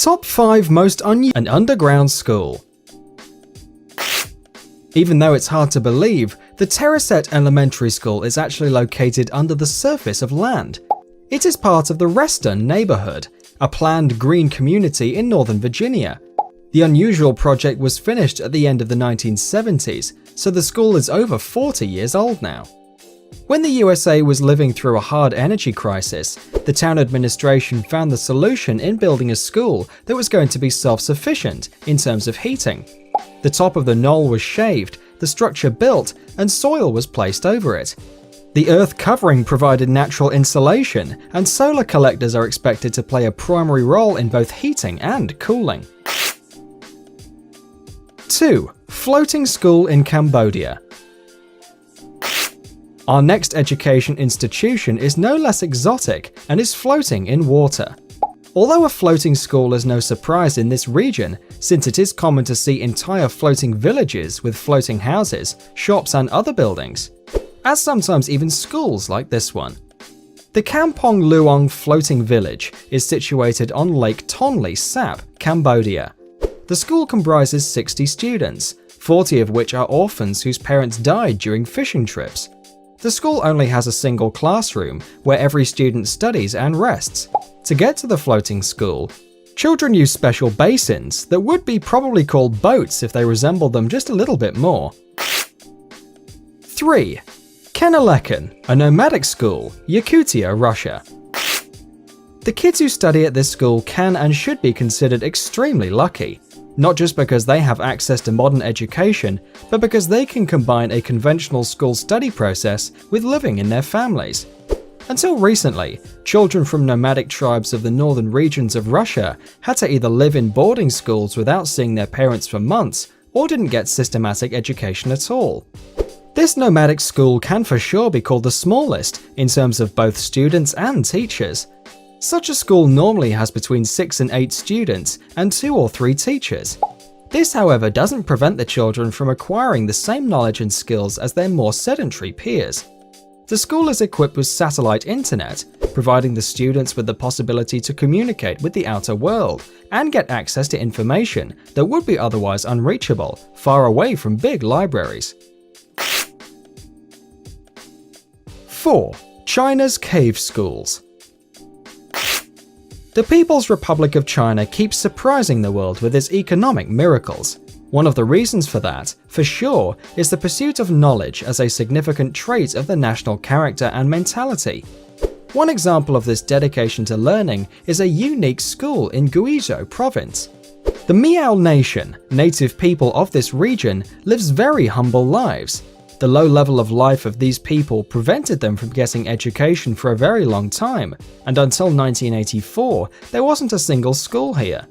Top 5 most unusual an underground school. Even though it's hard to believe, the Terraset Elementary School is actually located under the surface of land. It is part of the Reston neighborhood, a planned green community in Northern Virginia. The unusual project was finished at the end of the 1970s, so the school is over 40 years old now. When the USA was living through a hard energy crisis, the town administration found the solution in building a school that was going to be self-sufficient in terms of heating. The top of the knoll was shaved, the structure built, and soil was placed over it. The earth covering provided natural insulation, and solar collectors are expected to play a primary role in both heating and cooling. 2. Floating school in Cambodia. Our next education institution is no less exotic and is floating in water. Although a floating school is no surprise in this region, since it is common to see entire floating villages with floating houses, shops and other buildings, as sometimes even schools like this one. The Kampong Luong Floating Village is situated on Lake Tonle Sap, Cambodia. The school comprises 60 students, 40 of which are orphans whose parents died during fishing trips. The school only has a single classroom where every student studies and rests. To get to the floating school, children use special basins that would be probably called boats if they resembled them just a little bit more. 3. Kenalekan, a nomadic school, Yakutia, Russia. The kids who study at this school can and should be considered extremely lucky. Not just because they have access to modern education, but because they can combine a conventional school study process with living in their families. Until recently, children from nomadic tribes of the northern regions of Russia had to either live in boarding schools without seeing their parents for months, or didn't get systematic education at all. This nomadic school can for sure be called the smallest in terms of both students and teachers. Such a school normally has between 6 and 8 students and 2 or 3 teachers. This, however, doesn't prevent the children from acquiring the same knowledge and skills as their more sedentary peers. The school is equipped with satellite internet, providing the students with the possibility to communicate with the outer world and get access to information that would be otherwise unreachable, far away from big libraries. 4. China's cave schools. The People's Republic of China keeps surprising the world with its economic miracles. One of the reasons for that, for sure, is the pursuit of knowledge as a significant trait of the national character and mentality. One example of this dedication to learning is a unique school in Guizhou province. The Miao Nation, native people of this region, lives very humble lives. The low level of life of these people prevented them from getting education for a very long time, and until 1984, there wasn't a single school here.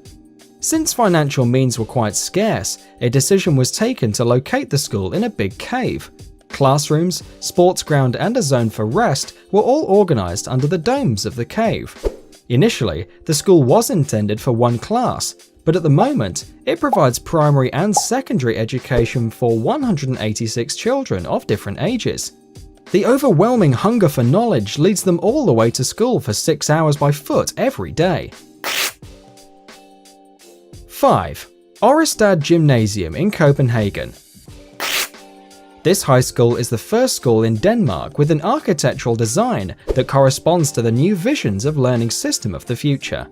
Since financial means were quite scarce, a decision was taken to locate the school in a big cave. Classrooms, sports ground and a zone for rest were all organized under the domes of the cave. Initially, the school was intended for one class, but at the moment, it provides primary and secondary education for 186 children of different ages. The overwhelming hunger for knowledge leads them all the way to school for 6 hours by foot every day. 5. Orested Gymnasium in Copenhagen. This high school is the first school in Denmark with an architectural design that corresponds to the new visions of learning system of the future.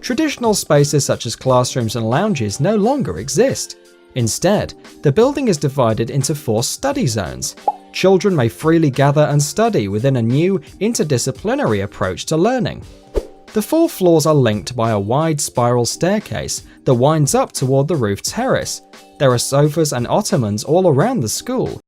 Traditional spaces such as classrooms and lounges no longer exist. Instead, the building is divided into 4 study zones. Children may freely gather and study within a new, interdisciplinary approach to learning. The 4 floors are linked by a wide spiral staircase that winds up toward the roof terrace. There are sofas and ottomans all around the school,